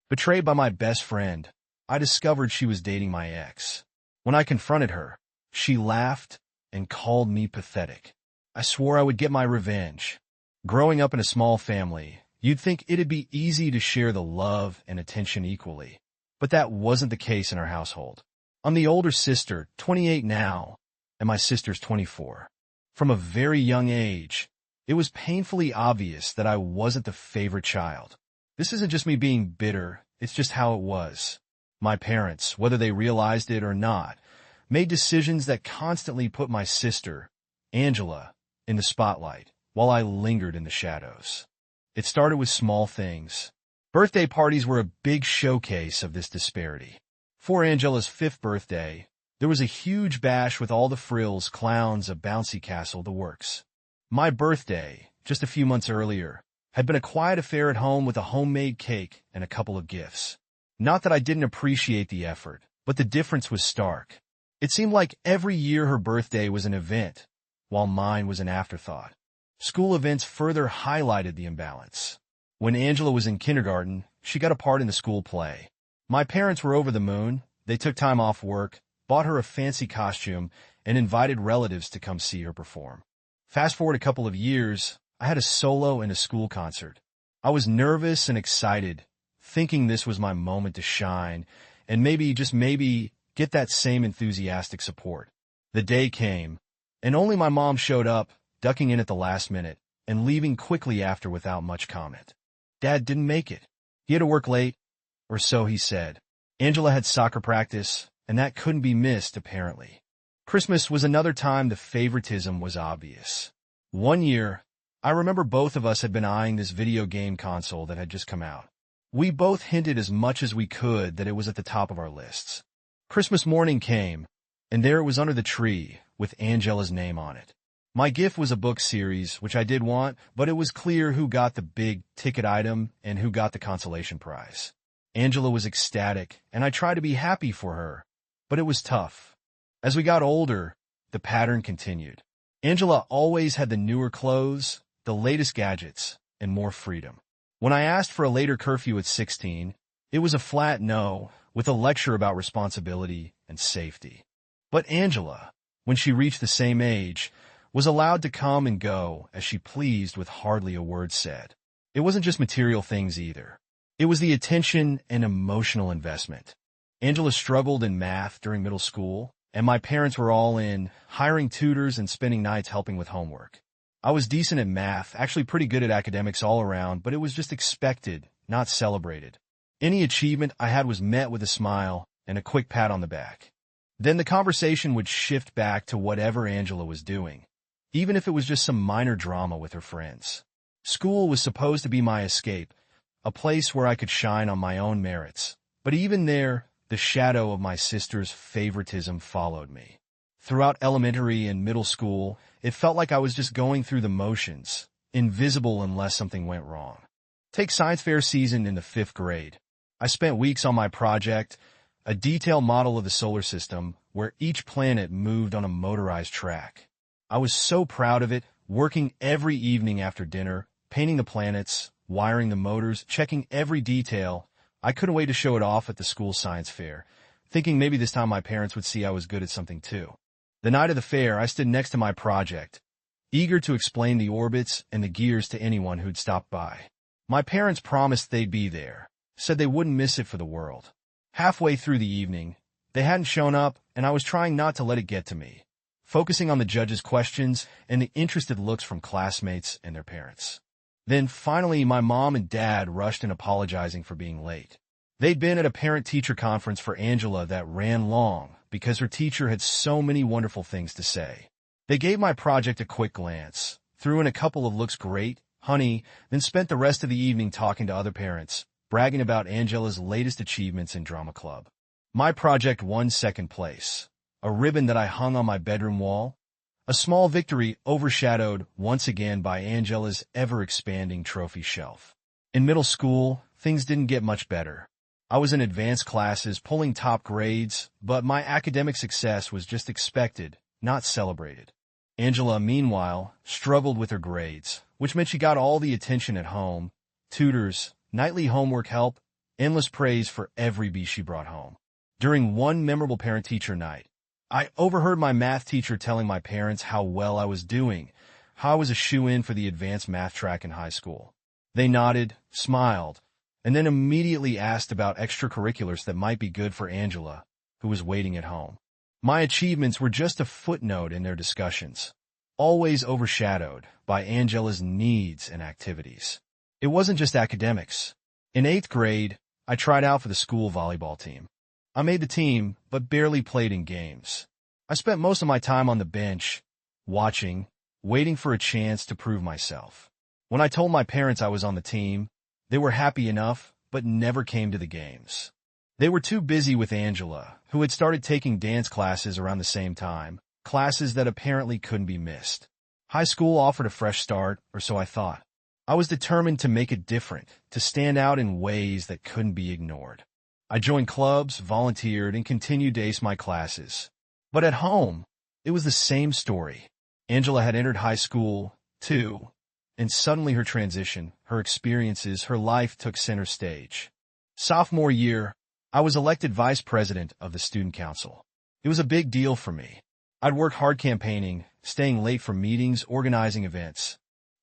Betrayed by my best friend, I discovered she was dating my ex. When I confronted her, she laughed and called me pathetic. I swore I would get my revenge. Growing up in a small family, you'd think it'd be easy to share the love and attention equally. But that wasn't the case in our household. I'm the older sister, 28 now, and my sister's 24. From a very young age, it was painfully obvious that I wasn't the favorite child. This isn't just me being bitter, it's just how it was. My parents, whether they realized it or not, made decisions that constantly put my sister, Angela, in the spotlight, while I lingered in the shadows. It started with small things. Birthday parties were a big showcase of this disparity. For Angela's 5th birthday, there was a huge bash with all the frills, clowns, a bouncy castle, the works. My birthday, just a few months earlier, had been a quiet affair at home with a homemade cake and a couple of gifts. Not that I didn't appreciate the effort, but the difference was stark. It seemed like every year her birthday was an event, while mine was an afterthought. School events further highlighted the imbalance. When Angela was in kindergarten, she got a part in the school play. My parents were over the moon. They took time off work, bought her a fancy costume, and invited relatives to come see her perform. Fast forward a couple of years, I had a solo and a school concert. I was nervous and excited, thinking this was my moment to shine, and maybe, just maybe, get that same enthusiastic support. The day came, and only my mom showed up, ducking in at the last minute, and leaving quickly after without much comment. Dad didn't make it. He had to work late, or so he said. Angela had soccer practice, and that couldn't be missed, apparently. Christmas was another time the favoritism was obvious. One year, I remember both of us had been eyeing this video game console that had just come out. We both hinted as much as we could that it was at the top of our lists. Christmas morning came, and there it was under the tree, with Angela's name on it. My gift was a book series, which I did want, but it was clear who got the big-ticket item and who got the consolation prize. Angela was ecstatic, and I tried to be happy for her, but it was tough. As we got older, the pattern continued. Angela always had the newer clothes, the latest gadgets, and more freedom. When I asked for a later curfew at 16, it was a flat no, with a lecture about responsibility and safety. But Angela, when she reached the same age, was allowed to come and go as she pleased with hardly a word said. It wasn't just material things either. It was the attention and emotional investment. Angela struggled in math during middle school, and my parents were all in, hiring tutors and spending nights helping with homework. I was decent at math, actually pretty good at academics all around, but it was just expected, not celebrated. Any achievement I had was met with a smile and a quick pat on the back. Then the conversation would shift back to whatever Angela was doing, even if it was just some minor drama with her friends. School was supposed to be my escape, a place where I could shine on my own merits. But even there, the shadow of my sister's favoritism followed me. Throughout elementary and middle school, it felt like I was just going through the motions, invisible unless something went wrong. Take science fair season in the 5th grade. I spent weeks on my project, a detailed model of the solar system where each planet moved on a motorized track. I was so proud of it, working every evening after dinner, painting the planets, wiring the motors, checking every detail. I couldn't wait to show it off at the school science fair, thinking maybe this time my parents would see I was good at something too. The night of the fair, I stood next to my project, eager to explain the orbits and the gears to anyone who'd stopped by. My parents promised they'd be there, said they wouldn't miss it for the world. Halfway through the evening, they hadn't shown up, and I was trying not to let it get to me, focusing on the judges' questions and the interested looks from classmates and their parents. Then finally, my mom and dad rushed in apologizing for being late. They'd been at a parent-teacher conference for Angela that ran long because her teacher had so many wonderful things to say. They gave my project a quick glance, threw in a couple of looks great, honey, then spent the rest of the evening talking to other parents, bragging about Angela's latest achievements in drama club. My project won 2nd place, a ribbon that I hung on my bedroom wall, a small victory overshadowed once again by Angela's ever-expanding trophy shelf. In middle school, things didn't get much better. I was in advanced classes, pulling top grades, but my academic success was just expected, not celebrated. Angela, meanwhile, struggled with her grades, which meant she got all the attention at home, tutors, nightly homework help, endless praise for every B she brought home. During one memorable parent-teacher night, I overheard my math teacher telling my parents how well I was doing, how I was a shoo-in for the advanced math track in high school. They nodded, smiled, and then immediately asked about extracurriculars that might be good for Angela, who was waiting at home. My achievements were just a footnote in their discussions, always overshadowed by Angela's needs and activities. It wasn't just academics. In 8th grade, I tried out for the school volleyball team. I made the team, but barely played in games. I spent most of my time on the bench, watching, waiting for a chance to prove myself. When I told my parents I was on the team, they were happy enough, but never came to the games. They were too busy with Angela, who had started taking dance classes around the same time, classes that apparently couldn't be missed. High school offered a fresh start, or so I thought. I was determined to make it different, to stand out in ways that couldn't be ignored. I joined clubs, volunteered, and continued to ace my classes. But at home, it was the same story. Angela had entered high school, too, and suddenly her transition, her experiences, her life took center stage. Sophomore year, I was elected vice president of the student council. It was a big deal for me. I'd worked hard campaigning, staying late for meetings, organizing events.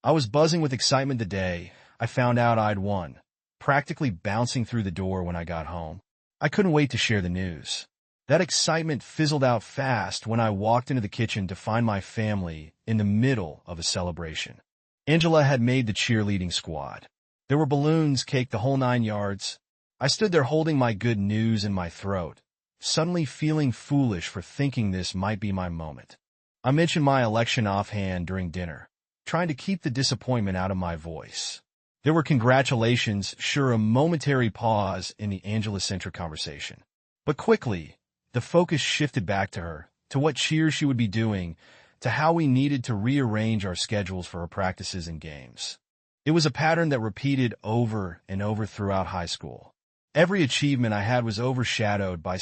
I was buzzing with excitement the day I found out I'd won, practically bouncing through the door when I got home. I couldn't wait to share the news. That excitement fizzled out fast when I walked into the kitchen to find my family in the middle of a celebration. Angela had made the cheerleading squad. There were balloons, cake, the whole 9 yards. I stood there holding my good news in my throat, suddenly feeling foolish for thinking this might be my moment. I mentioned my election offhand during dinner, trying to keep the disappointment out of my voice. There were congratulations, sure, a momentary pause in the Angela-centric conversation. But quickly, the focus shifted back to her, to what cheers she would be doing, to how we needed to rearrange our schedules for her practices and games. It was a pattern that repeated over and over throughout high school. Every achievement I had was overshadowed by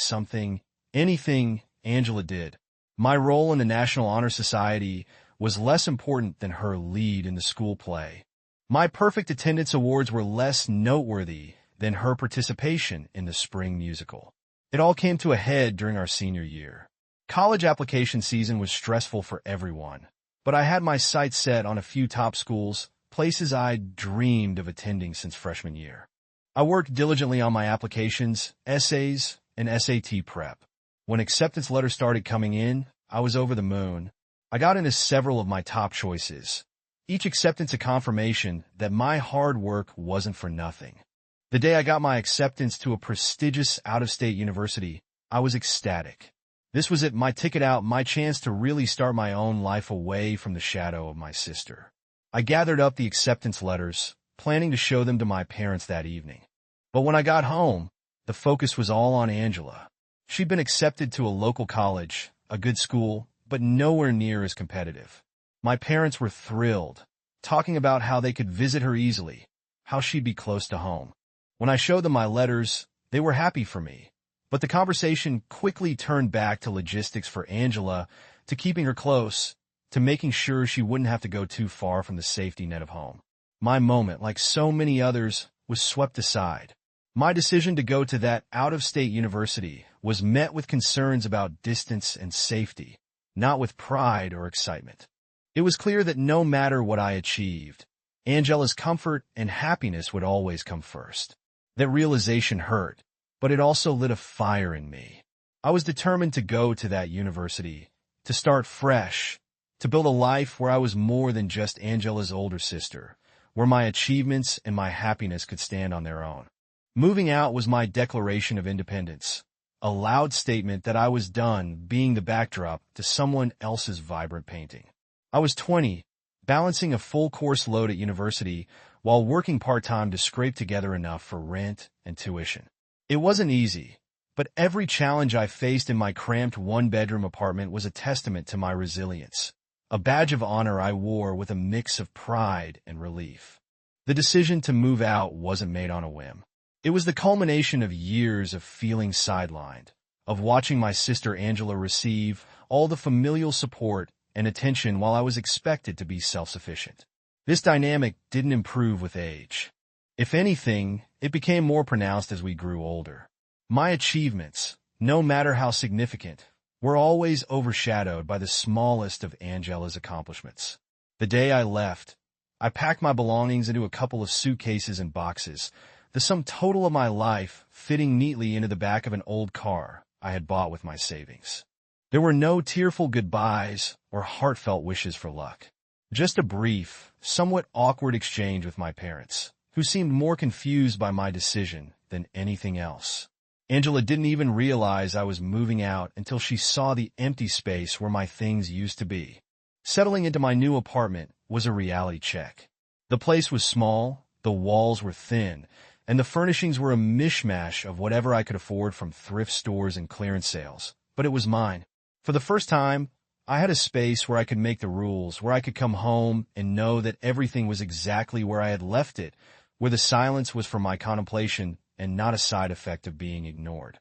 anything Angela did. My role in the National Honor Society was less important than her lead in the school play. My perfect attendance awards were less noteworthy than her participation in the spring musical. It all came to a head during our senior year. College application season was stressful for everyone, but I had my sights set on a few top schools, places I'd dreamed of attending since freshman year. I worked diligently on my applications, essays, and SAT prep. When acceptance letters started coming in, I was over the moon. I got into several of my top choices. Each acceptance a confirmation that my hard work wasn't for nothing. The day I got my acceptance to a prestigious out-of-state university, I was ecstatic. This was it, my ticket out, my chance to really start my own life away from the shadow of my sister. I gathered up the acceptance letters, planning to show them to my parents that evening. But when I got home, the focus was all on Angela. She'd been accepted to a local college, a good school, but nowhere near as competitive. My parents were thrilled, talking about how they could visit her easily, how she'd be close to home. When I showed them my letters, they were happy for me. But the conversation quickly turned back to logistics for Angela, to keeping her close, to making sure she wouldn't have to go too far from the safety net of home. My moment, like so many others, was swept aside. My decision to go to that out-of-state university was met with concerns about distance and safety, not with pride or excitement. It was clear that no matter what I achieved, Angela's comfort and happiness would always come first. That realization hurt, but it also lit a fire in me. I was determined to go to that university, to start fresh, to build a life where I was more than just Angela's older sister, where my achievements and my happiness could stand on their own. Moving out was my declaration of independence, a loud statement that I was done being the backdrop to someone else's vibrant painting. I was 20, balancing a full course load at university while working part-time to scrape together enough for rent and tuition. It wasn't easy, but every challenge I faced in my cramped one-bedroom apartment was a testament to my resilience, a badge of honor I wore with a mix of pride and relief. The decision to move out wasn't made on a whim. It was the culmination of years of feeling sidelined, of watching my sister Angela receive all the familial support and attention while I was expected to be self-sufficient. This dynamic didn't improve with age. If anything, it became more pronounced as we grew older. My achievements, no matter how significant, were always overshadowed by the smallest of Angela's accomplishments. The day I left, I packed my belongings into a couple of suitcases and boxes, the sum total of my life fitting neatly into the back of an old car I had bought with my savings. There were no tearful goodbyes or heartfelt wishes for luck. Just a brief, somewhat awkward exchange with my parents, who seemed more confused by my decision than anything else. Angela didn't even realize I was moving out until she saw the empty space where my things used to be. Settling into my new apartment was a reality check. The place was small, the walls were thin, and the furnishings were a mishmash of whatever I could afford from thrift stores and clearance sales. But it was mine. For the first time, I had a space where I could make the rules, where I could come home and know that everything was exactly where I had left it, where the silence was for my contemplation and not a side effect of being ignored.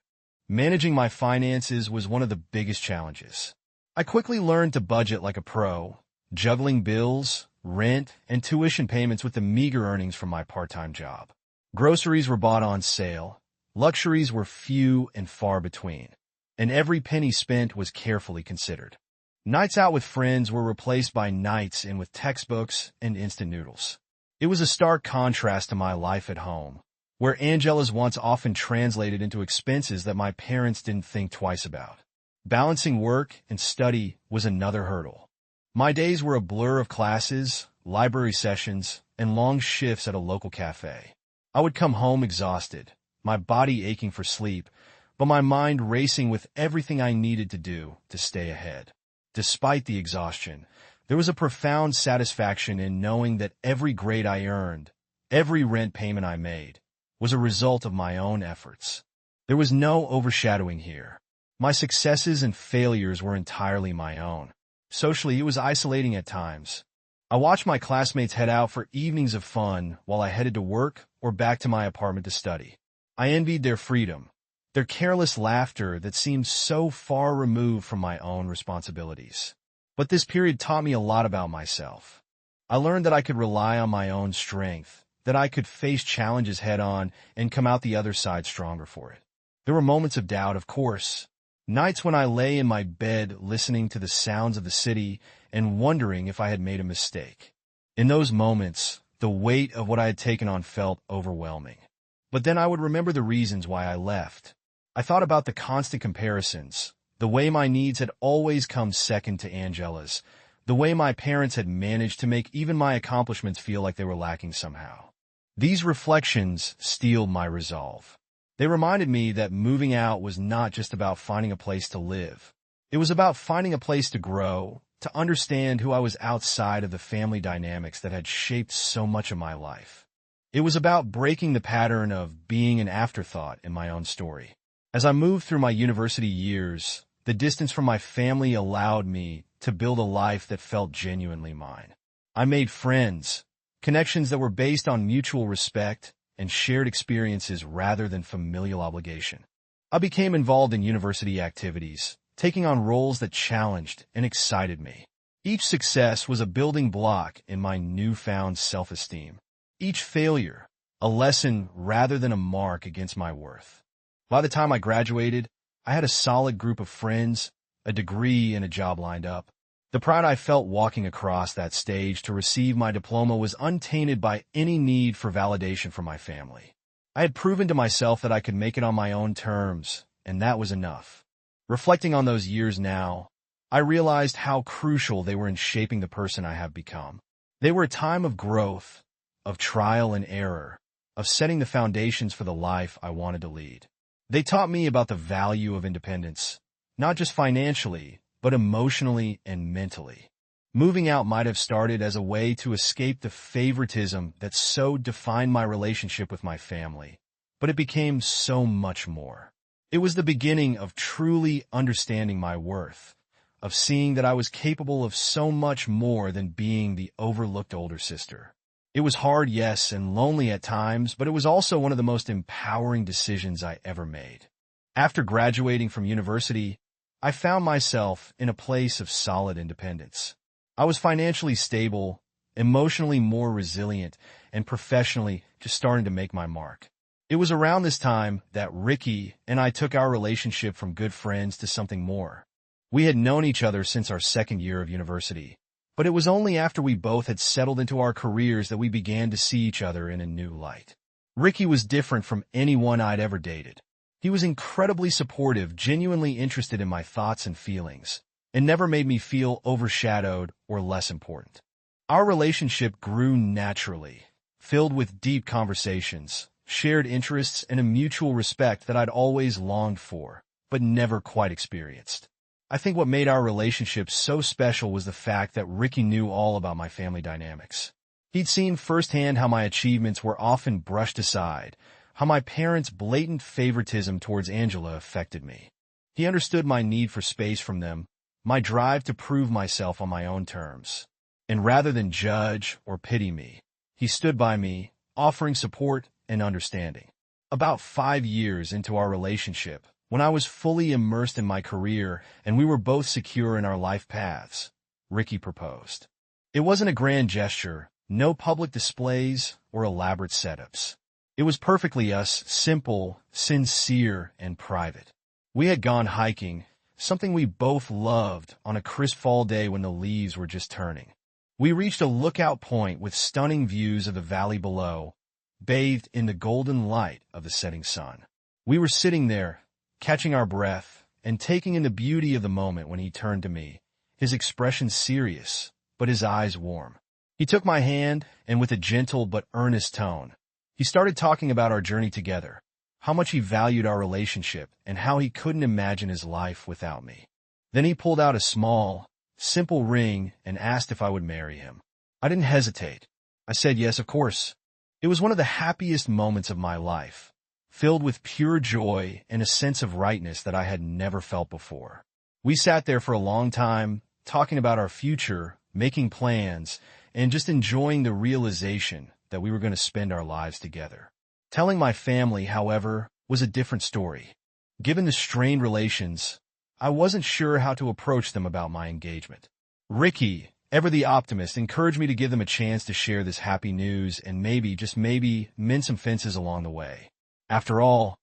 Managing my finances was one of the biggest challenges. I quickly learned to budget like a pro, juggling bills, rent, and tuition payments with the meager earnings from my part-time job. Groceries were bought on sale, luxuries were few and far between, and every penny spent was carefully considered. Nights out with friends were replaced by nights in with textbooks and instant noodles. It was a stark contrast to my life at home, where Angela's wants often translated into expenses that my parents didn't think twice about. Balancing work and study was another hurdle. My days were a blur of classes, library sessions, and long shifts at a local cafe. I would come home exhausted, my body aching for sleep, but my mind racing with everything I needed to do to stay ahead. Despite the exhaustion, there was a profound satisfaction in knowing that every grade I earned, every rent payment I made, was a result of my own efforts. There was no overshadowing here. My successes and failures were entirely my own. Socially, it was isolating at times. I watched my classmates head out for evenings of fun while I headed to work or back to my apartment to study. I envied their freedom, their careless laughter that seemed so far removed from my own responsibilities. But this period taught me a lot about myself. I learned that I could rely on my own strength, that I could face challenges head-on and come out the other side stronger for it. There were moments of doubt, of course. Nights when I lay in my bed listening to the sounds of the city and wondering if I had made a mistake. In those moments, the weight of what I had taken on felt overwhelming. But then I would remember the reasons why I left. I thought about the constant comparisons, the way my needs had always come second to Angela's, the way my parents had managed to make even my accomplishments feel like they were lacking somehow. These reflections steeled my resolve. They reminded me that moving out was not just about finding a place to live. It was about finding a place to grow, to understand who I was outside of the family dynamics that had shaped so much of my life. It was about breaking the pattern of being an afterthought in my own story. As I moved through my university years, the distance from my family allowed me to build a life that felt genuinely mine. I made friends, connections that were based on mutual respect and shared experiences rather than familial obligation. I became involved in university activities, taking on roles that challenged and excited me. Each success was a building block in my newfound self-esteem. Each failure, a lesson rather than a mark against my worth. By the time I graduated, I had a solid group of friends, a degree, and a job lined up. The pride I felt walking across that stage to receive my diploma was untainted by any need for validation from my family. I had proven to myself that I could make it on my own terms, and that was enough. Reflecting on those years now, I realized how crucial they were in shaping the person I have become. They were a time of growth, of trial and error, of setting the foundations for the life I wanted to lead. They taught me about the value of independence, not just financially, but emotionally and mentally. Moving out might have started as a way to escape the favoritism that so defined my relationship with my family, but it became so much more. It was the beginning of truly understanding my worth, of seeing that I was capable of so much more than being the overlooked older sister. It was hard, yes, and lonely at times, but it was also one of the most empowering decisions I ever made. After graduating from university, I found myself in a place of solid independence. I was financially stable, emotionally more resilient, and professionally just starting to make my mark. It was around this time that Ricky and I took our relationship from good friends to something more. We had known each other since our second year of university, but it was only after we both had settled into our careers that we began to see each other in a new light. Ricky was different from anyone I'd ever dated. He was incredibly supportive, genuinely interested in my thoughts and feelings, and never made me feel overshadowed or less important. Our relationship grew naturally, filled with deep conversations, shared interests, and a mutual respect that I'd always longed for, but never quite experienced. I think what made our relationship so special was the fact that Ricky knew all about my family dynamics. He'd seen firsthand how my achievements were often brushed aside, how my parents' blatant favoritism towards Angela affected me. He understood my need for space from them, my drive to prove myself on my own terms. And rather than judge or pity me, he stood by me, offering support and understanding. About 5 years into our relationship, when I was fully immersed in my career and we were both secure in our life paths, Ricky proposed. It wasn't a grand gesture, no public displays or elaborate setups. It was perfectly us, simple, sincere, and private. We had gone hiking, something we both loved, on a crisp fall day when the leaves were just turning. We reached a lookout point with stunning views of the valley below, bathed in the golden light of the setting sun. We were sitting there, catching our breath, and taking in the beauty of the moment when he turned to me, his expression serious, but his eyes warm. He took my hand, and with a gentle but earnest tone, he started talking about our journey together, how much he valued our relationship, and how he couldn't imagine his life without me. Then he pulled out a small, simple ring and asked if I would marry him. I didn't hesitate. I said yes, of course. It was one of the happiest moments of my life, filled with pure joy and a sense of rightness that I had never felt before. We sat there for a long time, talking about our future, making plans, and just enjoying the realization that we were going to spend our lives together. Telling my family, however, was a different story. Given the strained relations, I wasn't sure how to approach them about my engagement. Ricky, ever the optimist, encouraged me to give them a chance to share this happy news and maybe, just maybe, mend some fences along the way. After all,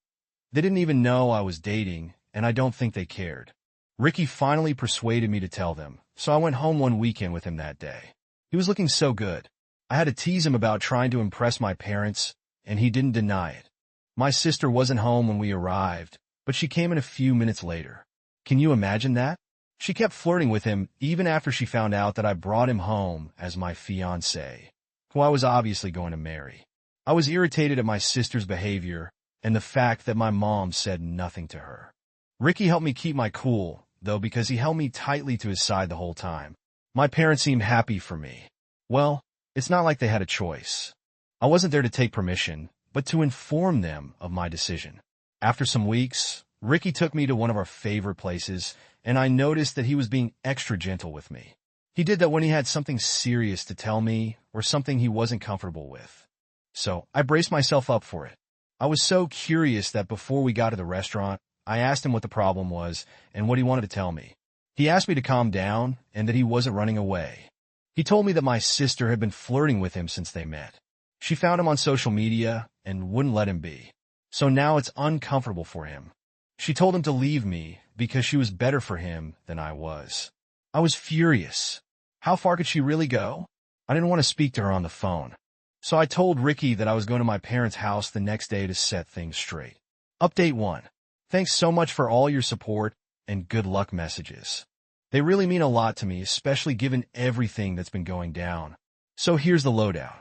they didn't even know I was dating, and I don't think they cared. Ricky finally persuaded me to tell them, so I went home one weekend with him that day. He was looking so good. I had to tease him about trying to impress my parents, and he didn't deny it. My sister wasn't home when we arrived, but she came in a few minutes later. Can you imagine that? She kept flirting with him even after she found out that I brought him home as my fiancé, who I was obviously going to marry. I was irritated at my sister's behavior and the fact that my mom said nothing to her. Ricky helped me keep my cool, though, because he held me tightly to his side the whole time. My parents seemed happy for me. Well, it's not like they had a choice. I wasn't there to take permission, but to inform them of my decision. After some weeks, Ricky took me to one of our favorite places, and I noticed that he was being extra gentle with me. He did that when he had something serious to tell me or something he wasn't comfortable with. So I braced myself up for it. I was so curious that before we got to the restaurant, I asked him what the problem was and what he wanted to tell me. He asked me to calm down and that he wasn't running away. He told me that my sister had been flirting with him since they met. She found him on social media and wouldn't let him be. So now it's uncomfortable for him. She told him to leave me because she was better for him than I was. I was furious. How far could she really go? I didn't want to speak to her on the phone. So I told Ricky that I was going to my parents' house the next day to set things straight. Update 1. Thanks so much for all your support and good luck messages. They really mean a lot to me, especially given everything that's been going down. So here's the lowdown.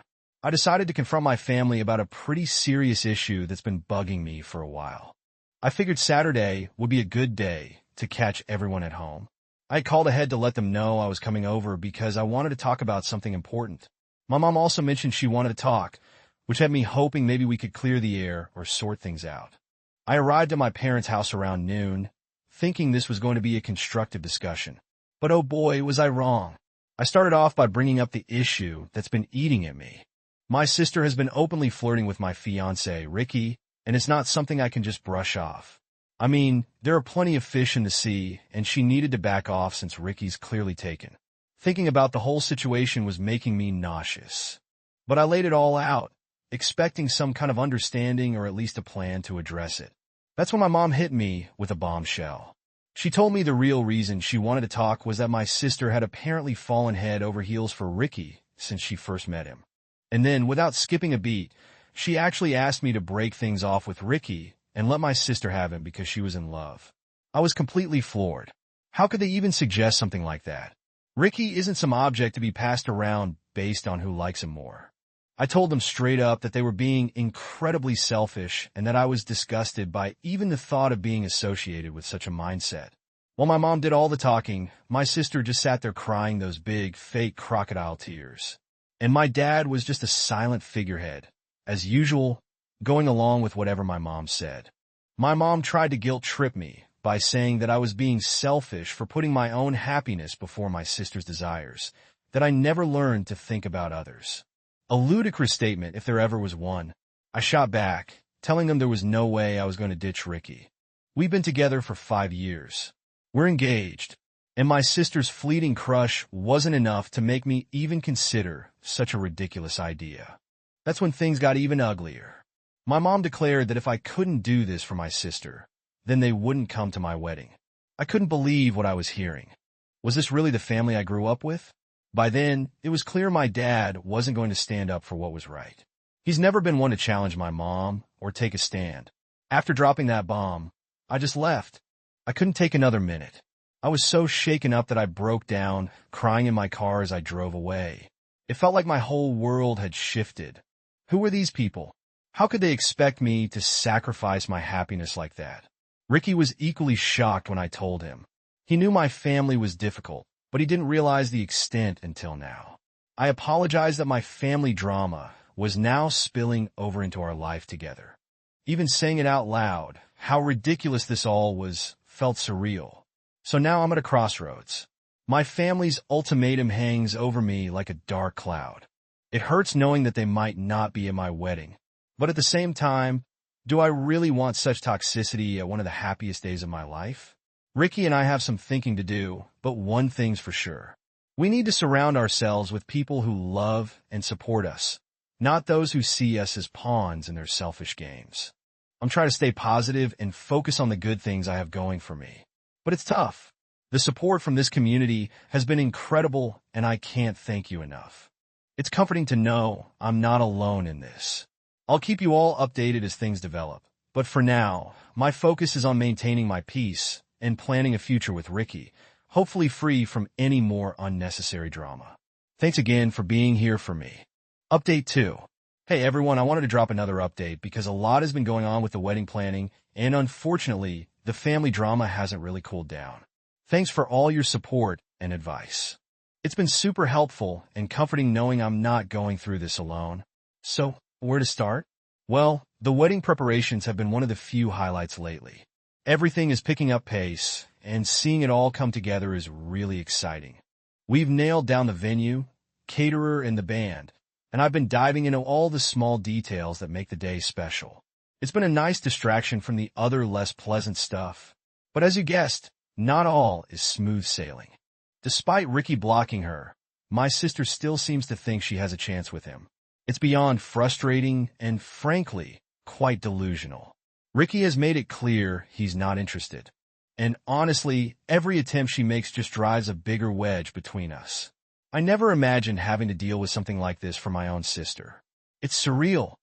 I decided to confront my family about a pretty serious issue that's been bugging me for a while. I figured Saturday would be a good day to catch everyone at home. I called ahead to let them know I was coming over because I wanted to talk about something important. My mom also mentioned she wanted to talk, which had me hoping maybe we could clear the air or sort things out. I arrived at my parents' house around noon, thinking this was going to be a constructive discussion. But oh boy, was I wrong. I started off by bringing up the issue that's been eating at me. My sister has been openly flirting with my fiancé, Ricky, and it's not something I can just brush off. I mean, there are plenty of fish in the sea, and she needed to back off since Ricky's clearly taken. Thinking about the whole situation was making me nauseous. But I laid it all out, expecting some kind of understanding or at least a plan to address it. That's when my mom hit me with a bombshell. She told me the real reason she wanted to talk was that my sister had apparently fallen head over heels for Ricky since she first met him. And then, without skipping a beat, she actually asked me to break things off with Ricky and let my sister have him because she was in love. I was completely floored. How could they even suggest something like that? Ricky isn't some object to be passed around based on who likes him more. I told them straight up that they were being incredibly selfish and that I was disgusted by even the thought of being associated with such a mindset. While my mom did all the talking, my sister just sat there crying those big, fake crocodile tears. And my dad was just a silent figurehead, as usual, going along with whatever my mom said. My mom tried to guilt-trip me by saying that I was being selfish for putting my own happiness before my sister's desires, that I never learned to think about others. A ludicrous statement if there ever was one. I shot back, telling them there was no way I was going to ditch Ricky. We've been together for 5 years. We're engaged, and my sister's fleeting crush wasn't enough to make me even consider such a ridiculous idea. That's when things got even uglier. My mom declared that if I couldn't do this for my sister, then they wouldn't come to my wedding. I couldn't believe what I was hearing. Was this really the family I grew up with? By then, it was clear my dad wasn't going to stand up for what was right. He's never been one to challenge my mom or take a stand. After dropping that bomb, I just left. I couldn't take another minute. I was so shaken up that I broke down, crying in my car as I drove away. It felt like my whole world had shifted. Who were these people? How could they expect me to sacrifice my happiness like that? Ricky was equally shocked when I told him. He knew my family was difficult, but he didn't realize the extent until now. I apologized that my family drama was now spilling over into our life together. Even saying it out loud, how ridiculous this all was, felt surreal. So now I'm at a crossroads. My family's ultimatum hangs over me like a dark cloud. It hurts knowing that they might not be at my wedding. But at the same time, do I really want such toxicity at one of the happiest days of my life? Ricky and I have some thinking to do, but one thing's for sure. We need to surround ourselves with people who love and support us, not those who see us as pawns in their selfish games. I'm trying to stay positive and focus on the good things I have going for me. But it's tough. The support from this community has been incredible, and I can't thank you enough. It's comforting to know I'm not alone in this. I'll keep you all updated as things develop. But for now, my focus is on maintaining my peace and planning a future with Ricky, hopefully free from any more unnecessary drama. Thanks again for being here for me. Update 2. Hey everyone, I wanted to drop another update because a lot has been going on with the wedding planning, and unfortunately, the family drama hasn't really cooled down. Thanks for all your support and advice. It's been super helpful and comforting knowing I'm not going through this alone. So, where to start? Well, the wedding preparations have been one of the few highlights lately. Everything is picking up pace, and seeing it all come together is really exciting. We've nailed down the venue, caterer, and the band, and I've been diving into all the small details that make the day special. It's been a nice distraction from the other less pleasant stuff. But as you guessed, not all is smooth sailing. Despite Ricky blocking her, my sister still seems to think she has a chance with him. It's beyond frustrating and, frankly, quite delusional. Ricky has made it clear he's not interested. And honestly, every attempt she makes just drives a bigger wedge between us. I never imagined having to deal with something like this for my own sister. It's surreal.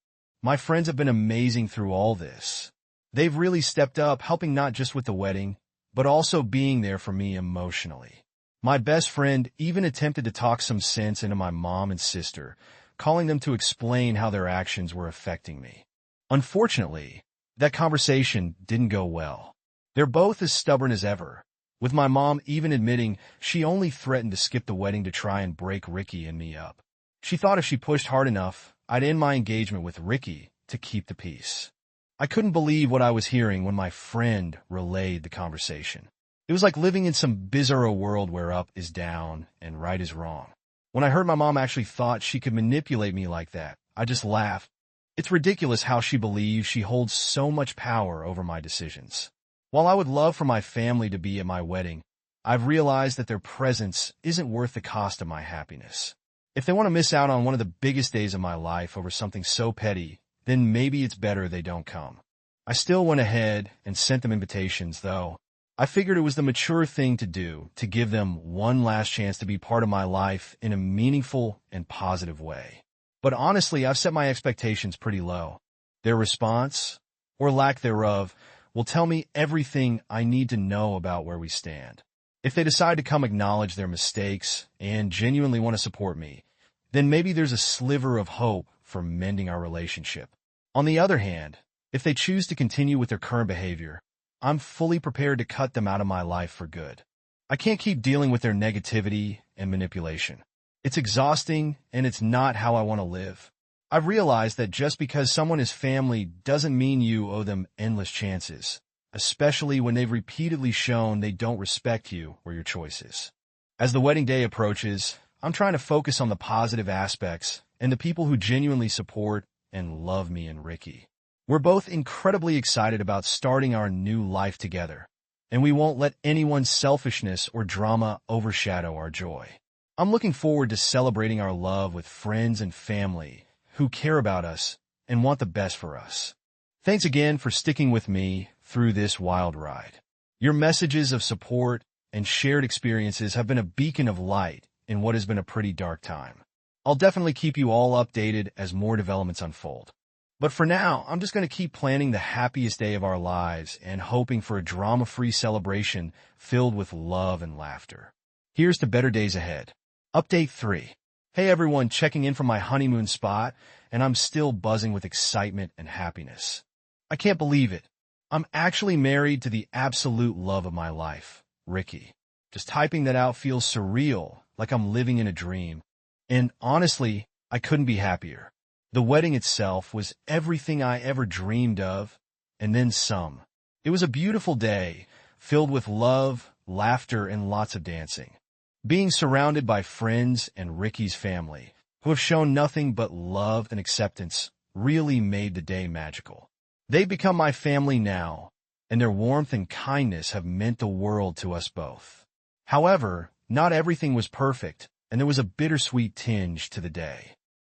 My friends have been amazing through all this. They've really stepped up, helping not just with the wedding, but also being there for me emotionally. My best friend even attempted to talk some sense into my mom and sister, calling them to explain how their actions were affecting me. Unfortunately, that conversation didn't go well. They're both as stubborn as ever, with my mom even admitting she only threatened to skip the wedding to try and break Ricky and me up. She thought if she pushed hard enough, I'd end my engagement with Ricky to keep the peace. I couldn't believe what I was hearing when my friend relayed the conversation. It was like living in some bizarro world where up is down and right is wrong. When I heard my mom actually thought she could manipulate me like that, I just laughed. It's ridiculous how she believes she holds so much power over my decisions. While I would love for my family to be at my wedding, I've realized that their presence isn't worth the cost of my happiness. If they want to miss out on one of the biggest days of my life over something so petty, then maybe it's better they don't come. I still went ahead and sent them invitations, though. I figured it was the mature thing to do to give them one last chance to be part of my life in a meaningful and positive way. But honestly, I've set my expectations pretty low. Their response, or lack thereof, will tell me everything I need to know about where we stand. If they decide to come acknowledge their mistakes and genuinely want to support me, then maybe there's a sliver of hope for mending our relationship. On the other hand, if they choose to continue with their current behavior, I'm fully prepared to cut them out of my life for good. I can't keep dealing with their negativity and manipulation. It's exhausting, and it's not how I want to live. I've realized that just because someone is family doesn't mean you owe them endless chances, especially when they've repeatedly shown they don't respect you or your choices. As the wedding day approaches, I'm trying to focus on the positive aspects and the people who genuinely support and love me and Ricky. We're both incredibly excited about starting our new life together, and we won't let anyone's selfishness or drama overshadow our joy. I'm looking forward to celebrating our love with friends and family who care about us and want the best for us. Thanks again for sticking with me through this wild ride. Your messages of support and shared experiences have been a beacon of light in what has been a pretty dark time. I'll definitely keep you all updated as more developments unfold. But for now, I'm just going to keep planning the happiest day of our lives and hoping for a drama-free celebration filled with love and laughter. Here's to better days ahead. Update 3. Hey everyone, checking in from my honeymoon spot, and I'm still buzzing with excitement and happiness. I can't believe it. I'm actually married to the absolute love of my life, Ricky. Just typing that out feels surreal, like I'm living in a dream. And honestly, I couldn't be happier. The wedding itself was everything I ever dreamed of, and then some. It was a beautiful day, filled with love, laughter, and lots of dancing. Being surrounded by friends and Ricky's family, who have shown nothing but love and acceptance, really made the day magical. They've become my family now, and their warmth and kindness have meant the world to us both. However, not everything was perfect, and there was a bittersweet tinge to the day.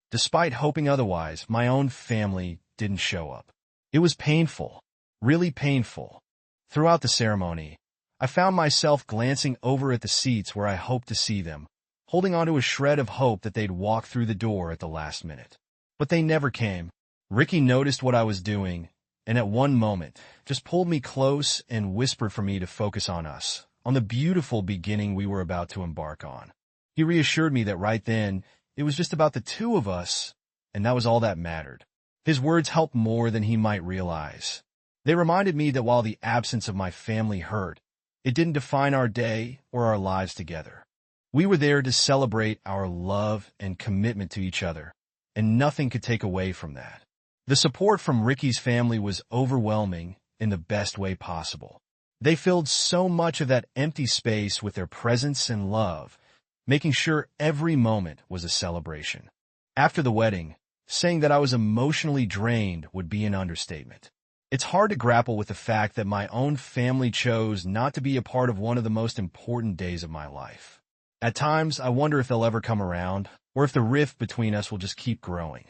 Despite hoping otherwise, my own family didn't show up. It was painful, really painful. Throughout the ceremony, I found myself glancing over at the seats where I hoped to see them, holding onto a shred of hope that they'd walk through the door at the last minute. But they never came. Ricky noticed what I was doing, and at one moment, just pulled me close and whispered for me to focus on us, on the beautiful beginning we were about to embark on. He reassured me that right then, it was just about the two of us, and that was all that mattered. His words helped more than he might realize. They reminded me that while the absence of my family hurt, it didn't define our day or our lives together. We were there to celebrate our love and commitment to each other, and nothing could take away from that. The support from Ricky's family was overwhelming in the best way possible. They filled so much of that empty space with their presence and love, making sure every moment was a celebration. After the wedding, saying that I was emotionally drained would be an understatement. It's hard to grapple with the fact that my own family chose not to be a part of one of the most important days of my life. At times, I wonder if they'll ever come around, or if the rift between us will just keep growing.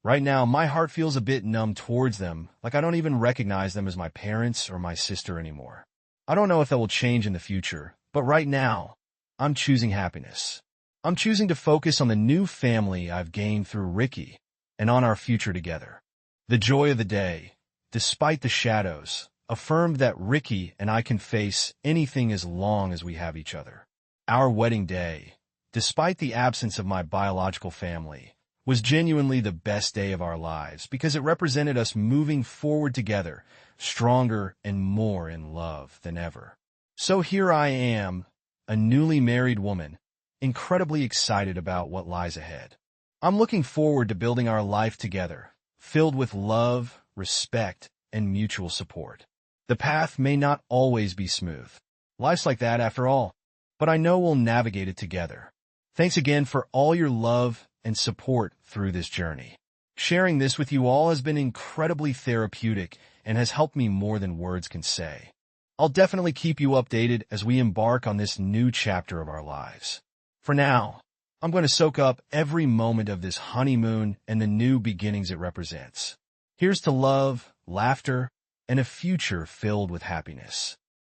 Right now, my heart feels a bit numb towards them, like I don't even recognize them as my parents or my sister anymore. I don't know if that will change in the future, but right now, I'm choosing happiness. I'm choosing to focus on the new family I've gained through Ricky, and on our future together. The joy of the day, despite the shadows, affirmed that Ricky and I can face anything as long as we have each other. Our wedding day, despite the absence of my biological family, was genuinely the best day of our lives because it represented us moving forward together, stronger and more in love than ever. So here I am, a newly married woman, incredibly excited about what lies ahead. I'm looking forward to building our life together, filled with love, respect, and mutual support. The path may not always be smooth. Life's like that after all, but I know we'll navigate it together. Thanks again for all your love and support through this journey. Sharing this with you all has been incredibly therapeutic and has helped me more than words can say. I'll definitely keep you updated as we embark on this new chapter of our lives. For now, I'm going to soak up every moment of this honeymoon and the new beginnings it represents. Here's to love, laughter, and a future filled with happiness.